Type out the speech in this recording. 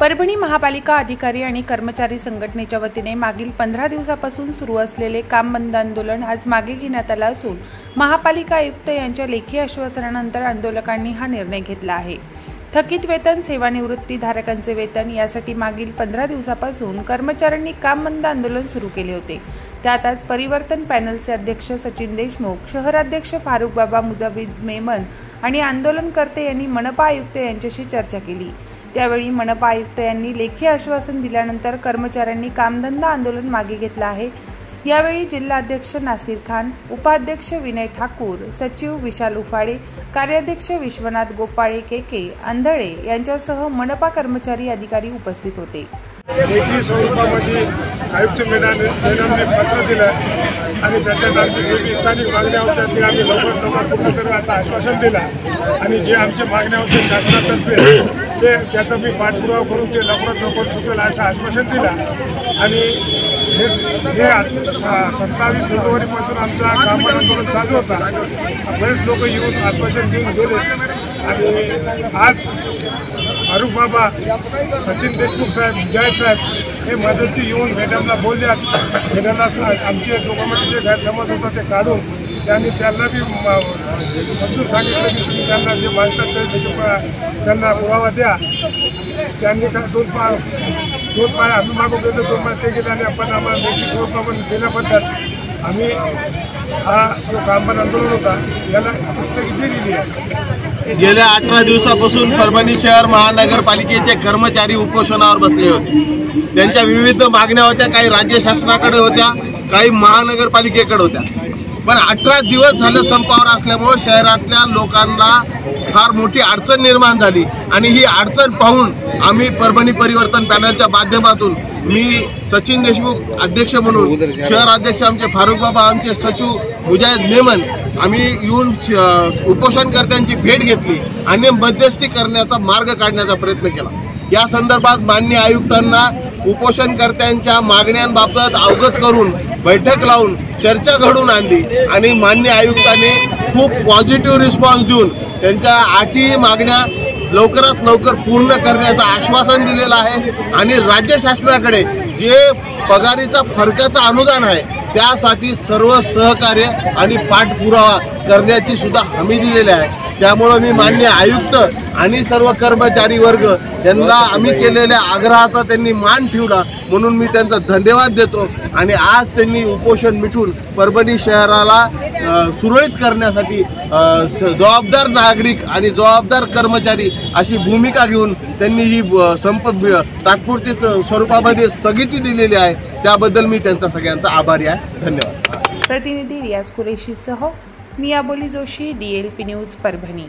परभणी महापालिका अधिकारी आणि कर्मचारी संघटनेच्या वतीने मागील 15 दिवसापासून सुरू असलेले काम बंद आंदोलन आज मागे घेण्यात आलं असून महापालिका आयुक्त यांच्या लेखी आश्वासनानंतर आंदोलकांनी हा निर्णय घेतला आहे। थकीत वेतन, सेवानिवृत्ती धारकांचे वेतन यासाठी मागील 15 दिवसापासून कर्मचाऱ्यांनी काम बंद आंदोलन सुरू केले होते। त्यात आज परिवर्तन पॅनलचे अध्यक्ष सचिन देशमुख, शहराध्यक्ष फारुक बाबा मुजाविद मेमन आणि आंदोलनकर्ते यांनी मनपा आयुक्त यांच्याशी चर्चा केली। त्यावेळी मनपा आयुक्त यांनी लेखी आश्वासन दिल्यानंतर कर्मचाऱ्यांनी कामधंदा आंदोलन मागे घेतलं आहे। यावेळी जिल्हाध्यक्ष नासिर खान, उपाध्यक्ष विनय ठाकूर, सचिव विशाल उफाळे, कार्याध्यक्ष विश्वनाथ गोपाळे केके अंधळे यांच्यासह मनपा कर्मचारी अधिकारी उपस्थित होते। लेखी स्वरूपामध्ये आयुक्त मॅडमने पत्र दिलं आणि त्याच्यानंतर जे स्थानिक मागण्या होत्या ते आम्ही लवकर पूर्ण करण्याचं आश्वासन दिलं आणि जे आमच्या मागण्या होत्या शासनातर्फे ते त्याचा मी पाठपुरावा करून ते लवकर सुटेल असं आश्वासन दिलं। आणि हे 27 फेब्रुवारीपासून आमचा काम आंदोलन चालू होता। बरेच लोक येऊन आश्वासन देऊन गेले आणि आज फारुक बाबा, सचिन देशमुख साहेब, मुजाहिद साहेब हे मध्यस्थी येऊन मॅडमला बोलल्यात। मॅडमला आमचे डॉक्युमेंटचे गैरसमज होता ते काढून त्यांनी त्यांना बी समजून सांगितलं की तुम्ही त्यांना जे मागतात ते त्यांना पुरावा द्या। त्यांनी काय दोन पाय आम्ही मागून गेलो, 2 पाय ते गेले आणि आपण आम्हाला लेखी स्वरूपामध्ये देण्याबद्दल आम्ही हा जो कामबंद आंदोलन होता याला स्थगिती दिली आहे। गेल्या 18 दिवसापासून परभणी शहर महानगरपालिकेचे कर्मचारी उपोषणावर बसले होते। त्यांच्या विविध मागण्या होत्या, काही राज्य शासनाकडे होत्या, काही महानगरपालिकेकडे होत्या। पण 18 दिवस झाले संपावर असल्यामुळे शहरातल्या लोकांना फार मोठी अडचण निर्माण झाली आणि ही अडचण पाहून आम्ही परभणी परिवर्तन पॅनलच्या माध्यमातून मी सचिन देशमुख अध्यक्ष म्हणून, शहर अध्यक्ष आमचे फारुक बाबा, आमचे सचिव मुजाहिद मेमन आम्ही येऊन उपोषणकर्त्यांची भेट घेतली आणि मध्यस्थी करण्याचा मार्ग काढण्याचा प्रयत्न केला। या संदर्भात माननीय आयुक्तांना उपोषणकर्त्यांच्या मागण्यांबाबत अवगत करून बैठक लावून चर्चा घडवून आणली आणि माननीय आयुक्तांनी खूप पॉझिटिव्ह रिस्पॉन्स देऊन त्यांच्या 8 मागण्या लवकरात लवकर पूर्ण करण्याचं आश्वासन दिलेलं आहे आणि राज्य शासनाकडे जे पगारीचा फरकाचं अनुदान आहे त्यासाठी सर्व सहकार्य आणि पाठपुरावा करण्याची सुद्धा हमी दिलेली आहे। त्यामुळे मी माननीय आयुक्त आणि सर्व कर्मचारी वर्ग यांना आम्ही केलेल्या आग्रहाचा त्यांनी मान ठेवला म्हणून मी त्यांचा धन्यवाद देतो आणि आज त्यांनी उपोषण मिटून परभणी शहराला सुरळीत करण्यासाठी जबाबदार नागरिक आणि जबाबदार कर्मचारी अशी भूमिका घेऊन त्यांनी ही संप तात्पुरती स्वरूपामध्ये स्थगिती दिलेली आहे। त्याबद्दल मी त्यांचा सगळ्यांचा आभारी आहे। धन्यवाद। प्रतिनिधी रियाज कुरेशीसह मी अबोली जोशी, DLP न्यूज परभणी।